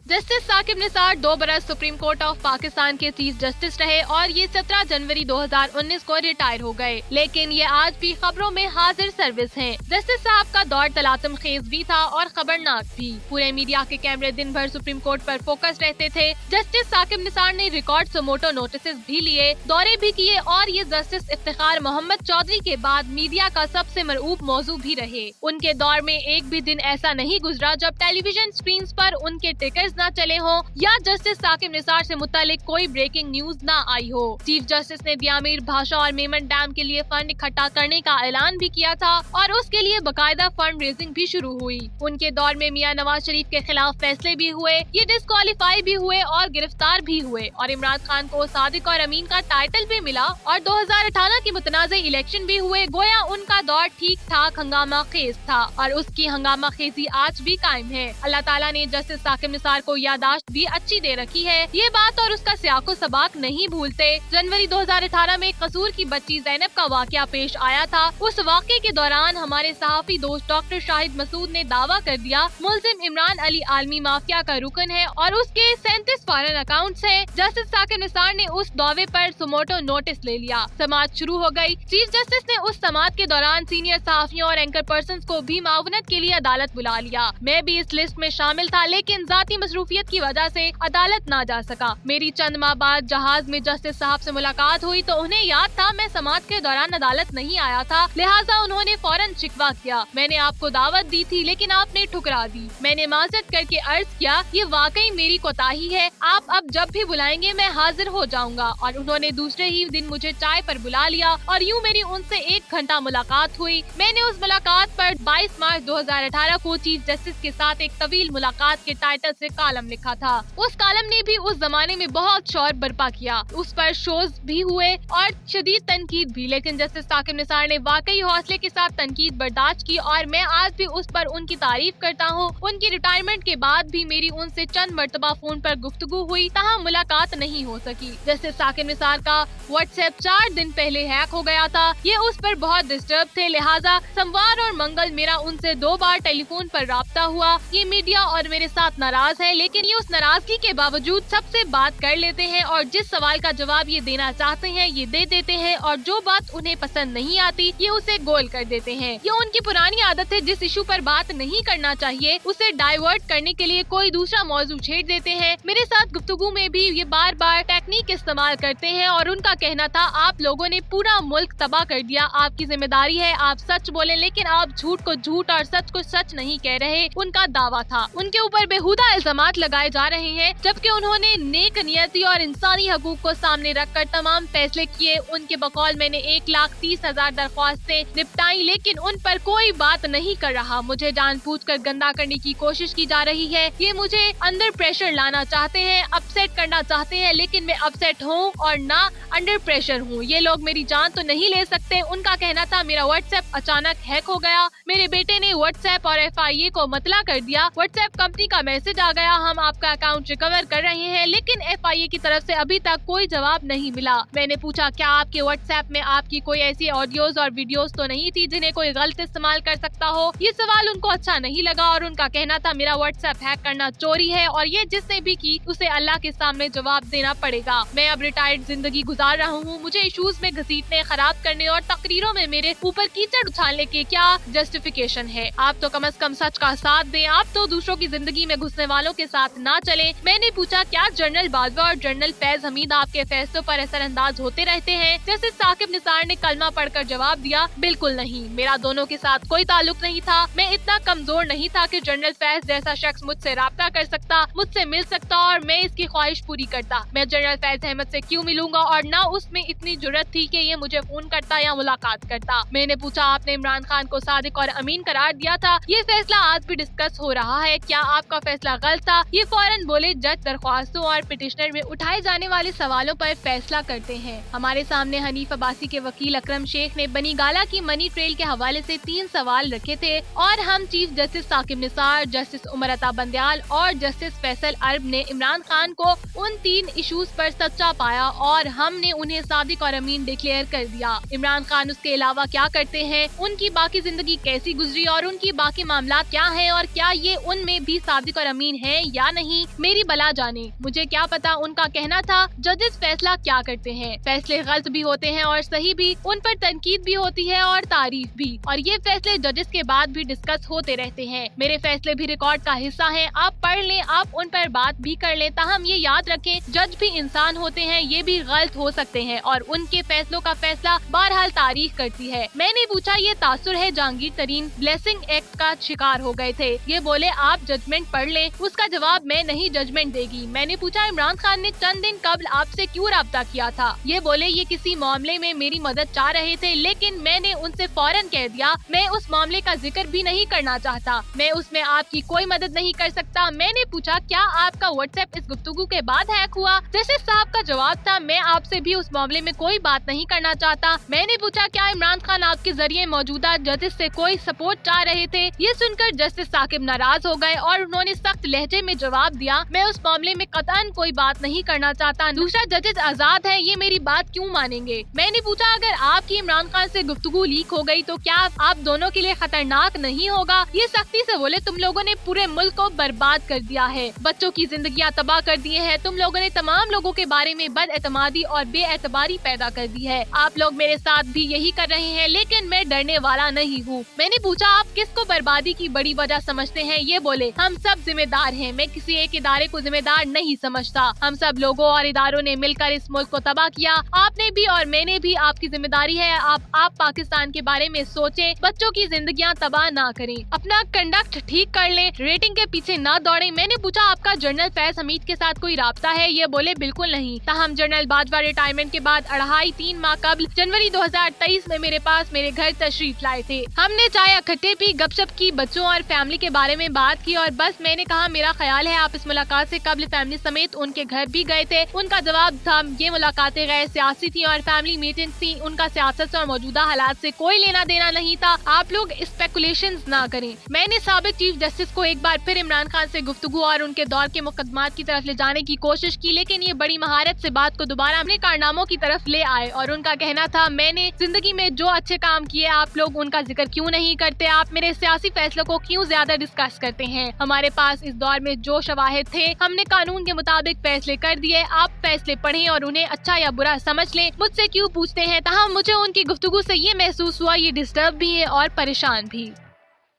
Justice Saqib Nisar 2 बरस supreme court of Pakistan के chief justice रहे और ये 17 जनवरी 2019 को रिटायर हो गए, लेकिन ये आज भी खबरों में हाजिर सर्विस हैं। जस्टिस साहब का दौर तलातम खेज भी था और खबरनाक भी। पूरे मीडिया के कैमरे दिन भर सुप्रीम कोर्ट पर फोकस रहते थे। जस्टिस साकिब निसार ने रिकॉर्ड सुमोटो नोटिस भी लिए, दौरे भी किए और ये जस्टिस इफ्तिखार मोहम्मद चौधरी के बाद मीडिया का सबसे मरऊब मौजू भी रहे। उनके दौर में एक भी दिन ऐसा नहीं गुजरा जब टेलीविजन स्क्रीन पर उनके टिकट्स न चले हो या जस्टिस साकिब निसार से मुतालिक कोई ब्रेकिंग न्यूज न आई हो। चीफ जस्टिस ने दियामीर भाषा और मेमन डैम के लिए फंड इकट्ठा करने का ऐलान भी किया था और उसके लिए बकायदा फंड रेजिंग भी शुरू हुई। उनके दौर में मियां नवाज शरीफ के खिलाफ फैसले भी हुए, ये डिस्क्वालीफाई भी हुए और गिरफ्तार भी हुए और इमरान खान को सादिक और अमीन का टाइटल भी मिला और 2018 के मुतनाज़े इलेक्शन भी हुए। गोया उनका दौर ठीक ठाक हंगामा खेज था और उसकी हंगामा खेजी आज भी कायम है। अल्लाह ताला ने जस्टिस साकिब निसार को यादाश्त भी अच्छी दे रखी है, ये बात और उसका सियाको सबाक नहीं भूलते। जनवरी 2018 में कसूर की बच्ची ज़ैनब का वाकया पेश आया था। उस वाक़े के दौरान हमारे सहाफ़ी दोस्त डॉक्टर शाहिद मसूद ने दावा कर दिया मुल्जिम इमरान अली आलमी माफिया का रुकन है और उसके 37 फॉरेन अकाउंट्स हैं। जस्टिस साकिब निसार ने उस दावे पर सुमोटो नोटिस ले लिया। समाअत शुरू हो गई। चीफ जस्टिस ने उस समाअत के दौरान सीनियर सहाफ़ियों और एंकर पर्सन को भी मावनत के लिए अदालत बुला लिया। मैं भी इस लिस्ट में शामिल था, लेकिन जाती मसरूफियत की वजह से अदालत ना जा सका। मेरी चंद माह बाद जहाज में जस्टिस साहब से मुलाकात हुई तो उन्हें याद था मैं समाअत के दौरान अदालत नहीं आया था, लिहाजा उन्होंने फौरन शिकवा किया। मैंने आपको दावत दी थी लेकिन आपने ठुकरा दी। मैंने माजरत करके अर्ज किया ये वाकई मेरी कोताही है, आप अब जब भी बुलाएंगे मैं हाजिर हो जाऊंगा और उन्होंने दूसरे ही दिन मुझे चाय पर बुला लिया और यूँ मेरी उनसे 1 घंटा मुलाकात हुई। मैंने उस मुलाकात पर 22 मार्च 2018 को चीफ जस्टिस के साथ एक तवील मुलाकात के टाइटल से कॉलम लिखा था। उस कॉलम ने भी उस जमाने में बहुत शोर बर्पा किया, उस पर शोज भी हुए और शदीद तनकीद भी, लेकिन जस्टिस साकिब निसार ने वाकई हौसले के साथ तनकीद बर्दाश्त की और मैं आज भी उस पर उनकी तारीफ करता हूँ। उनकी रिटायरमेंट के बाद भी मेरी उनसे चंद मर्तबा फोन पर गुफ्तगू हुई, तहाँ मुलाकात नहीं हो सकी। जस्टिस साकिब निसार का व्हाट्सएप 4 दिन पहले हैक हो गया था, ये उस पर बहुत डिस्टर्ब थे, लिहाजा सोमवार और मंगल मेरा उनसे 2 बार टेलीफोन पर राब्ता हुआ। ये मीडिया और मेरे साथ नाराज है, लेकिन ये उस नाराजगी के बावजूद सबसे बात कर लेते हैं और जिस सवाल का जवाब ये देना चाहते हैं ये दे देते हैं और जो बात उन्हें पसंद नहीं आती ये उसे गोल कर देते हैं। ये उनकी पुरानी आदत है, जिस इशू पर बात नहीं करना चाहिए उसे डाइवर्ट करने के लिए कोई दूसरा मौजू छेड़ देते हैं। मेरे साथ गुफ्तगू में भी ये बार बार टेक्निक इस्तेमाल करते हैं और उनका कहना था आप लोगों ने पूरा मुल्क तबाह कर दिया, आपकी जिम्मेदारी है आप सच बोलें, लेकिन आप झूठ को झूठ और सच को सच नहीं कह रहे, उनका दावा था। उनके ऊपर बेहुदा इल्जामात लगाए जा रहे हैं, जबकि उन्होंने नेक नियति और इंसानी हकूक को सामने रखकर तमाम फैसले किए। उनके बकौल मैंने 1,30,000 दरख्वास्तें निपटाई, लेकिन उन पर कोई बात नहीं कर रहा। मुझे जानबूझकर गंदा करने की कोशिश की जा रही है, ये मुझे अंदर प्रेशर लाना चाहते हैं, अपसेट करना चाहते हैं, लेकिन मैं अपसेट हूँ और ना अंडर प्रेशर हूँ। ये लोग मेरी जान तो नहीं ले सकते। उनका कहना था मेरा व्हाट्सएप अचानक हैक हो गया, मेरे बेटे ने व्हाट्सएप और FIA को मतला कर दिया, व्हाट्सएप कंपनी का मैसेज आ गया, हम आपका अकाउंट रिकवर कर रहे हैं, लेकिन FIA की तरफ से अभी तक कोई जवाब नहीं मिला। मैंने पूछा क्या आपके व्हाट्सएप में आपकी कोई ऐसी ऑडियोज और वीडियोस तो नहीं थी जिन्हें कोई गलत इस्तेमाल कर सकता हो। ये सवाल उनको अच्छा नहीं लगा और उनका कहना था मेरा व्हाट्सएप हैक करना चोरी है और ये जिसने भी की उसे अल्लाह के सामने जवाब देना पड़ेगा। मैं अब रिटायर्ड जिंदगी गुजार रहा हूँ, मुझे इशूज में घसीटने, खराब करने और तकरीरों में मेरे ऊपर कीचड़ उछालने के क्या जस्टिफिकेशन है? आप तो कम से कम सच का साथ दें, आप तो दूसरों की जिंदगी में घुसने वालों के साथ ना चलें। मैंने पूछा क्या जनरल बाजवा और जनरल फैज हमीद आपके फैसलों पर असरअंदाज होते रहते हैं? जस्टिस साकिब निसार ने कलमा पढ़कर जवाब दिया बिल्कुल नहीं, मेरा दोनों के साथ कोई ताल्लुक नहीं था। मैं इतना कमजोर नहीं था कि जनरल फैज जैसा शख्स मुझसे राब्ता कर सकता, मुझसे मिल सकता और मैं इसकी ख्वाहिश पूरी करता। मैं जनरल फैज अहमद से क्यों मिलूंगा और न उसमें इतनी जुर्रत थी कि ये मुझे फोन करता या मुलाकात करता। मैंने पूछा आपने इमरान खान को सादिक और अमीन करार दिया था, ये फैसला आज भी डिस्कस हो रहा है, क्या आपका फैसला गलत था? ये फौरन बोले जज दरख्वास्तों और पिटिशनर में उठाए जाने वाले सवालों पर फैसला करते हैं। हमारे सामने हनीफ अब्बासी के वकील अकरम शेख ने बनी गाला की मनी ट्रेल के हवाले से 3 सवाल रखे थे और हम chief justice Saqib Nisar, justice Umar Ata Bandial और जस्टिस फैसल अरब ने इमरान खान को उन 3 इशूज पर सच्चा पाया और हमने उन्हें सादिक और अमीन डिक्लेयर कर दिया। इमरान खान उसके अलावा क्या करते हैं, उनकी बाकी जिंदगी कैसी गुजरी और उनकी बाकी मामला क्या है और क्या ये उनमें भी सादिक और अमीन है हैं या नहीं, मेरी भला जाने, मुझे क्या पता उनका कहना था। जजेस फैसला क्या करते हैं, फैसले गलत भी होते हैं और सही भी, उन पर तनकीद भी होती है और तारीफ भी, और ये फैसले जजेस के बाद भी डिस्कस होते रहते हैं। मेरे फैसले भी रिकॉर्ड का हिस्सा हैं, आप पढ़ लें, आप उन पर बात भी कर लें। ताहम ये याद रखें, जज भी इंसान होते हैं, ये भी गलत हो सकते हैं और उनके फैसलों का फैसला बहरहाल तारीख करती है। मैंने पूछा ये तासुर है जहांगीर तरीन ब्लेसिंग एक्ट का शिकार हो गए थे। ये बोले आप जजमेंट पढ़ लें। उसका जवाब मैं नहीं जजमेंट देगी। मैंने पूछा इमरान खान ने चंद दिन कबल आपसे क्यों राब्ता किया था। ये बोले ये किसी मामले में मेरी मदद चाह रहे थे, लेकिन मैंने उनसे फौरन कह दिया मैं उस मामले का जिक्र भी नहीं करना चाहता, मैं उसमें आपकी कोई मदद नहीं कर सकता। मैंने पूछा क्या आपका व्हाट्सएप इस गुफ्तगू के बाद हैक हुआ। जस्टिस साहब का जवाब था मैं आपसे भी उस मामले में कोई बात नहीं करना चाहता। मैंने पूछा क्या इमरान खान आपके जरिए मौजूदा जजेस से कोई सपोर्ट चाह रहे थे। ये सुनकर जस्टिस साकिब नाराज हो गए और उन्होंने सख्त लहजे में जवाब दिया मैं उस मामले में कतई कोई बात नहीं करना चाहता। दूसरा जजेस आजाद है, ये मेरी बात क्यों मानेंगे। मैंने पूछा अगर आपकी इमरान खान से गुफ्तगू लीक हो गई तो क्या आप दोनों के लिए खतरनाक नहीं होगा। ये सख्ती से बोले तुम लोगों ने पूरे मुल्क को बर्बाद कर दिया है, बच्चों की जिंदगियां तबाह कर दी हैं, तुम लोगों ने तमाम लोगों के बारे में बदएतमादी और बेएतबारी पैदा कर दी है। आप लोग मेरे साथ भी यही कर रहे हैं, लेकिन मैं डरने वाला नहीं हूँ। मैंने पूछा आप किसको बर्बादी की बड़ी वजह समझते हैं। ये बोले हम सब जिम्मेदार हैं, मैं किसी एक इदारे को जिम्मेदार नहीं समझता। हम सब लोगों और इदारों ने मिलकर इस मुल्क को तबाह किया। आपने भी और मैंने भी, आपकी जिम्मेदारी है आप पाकिस्तान के बारे में सोचें, बच्चों की जिंदगियां तबाह ना करें, अपना कंडक्ट ठीक कर लें, रेटिंग के पीछे ना दौड़ें। मैंने पूछा आपका जनरल फैज हमीद के साथ कोई राब्ता है। ये बोले बिल्कुल नहीं। ताहम जनरल बाजवा रिटायरमेंट के बाद 2.5-3 माह कबल जनवरी 2023 में मेरे पास मेरे घर तशरीफ लाए थे। हमने चाय इकट्ठे पी, गपशप की, बच्चों और फैमिली के बारे में बात की और बस मैंने कहा मेरा ख्याल है आप इस मुलाकात से कबल फैमिली समेत उनके घर भी गए थे। उनका जवाब था ये मुलाकातें गैर सियासी थी और फैमिली मीटिंग्स थी, उनका सियासत और मौजूदा हालात से कोई लेना देना नहीं था। आप लोग स्पेकुलेशंस ना करें। मैंने साबिक चीफ जस्टिस को एक बार फिर इमरान खान से गुफ्तगू और उनके दौर के मुकदमात की तरफ ले जाने की कोशिश की, लेकिन ये बड़ी महारत से बात को दोबारा अपने कारनामों की तरफ ले आए और उनका कहना था मैंने जिंदगी में जो अच्छे काम किए आप लोग उनका जिक्र क्यों नहीं करते, आप मेरे सियासी फैसलों को क्यों ज्यादा डिस्कस करते हैं। हमारे पास इस दौर में जो शवाहिद थे हमने कानून के मुताबिक फैसले कर दिए, आप फैसले पढ़ें और उन्हें अच्छा या बुरा समझ लें, मुझसे क्यों पूछते हैं। तहाँ मुझे उनकी गुफ्तगू से ये महसूस हुआ ये डिस्टर्ब भी है और परेशान भी।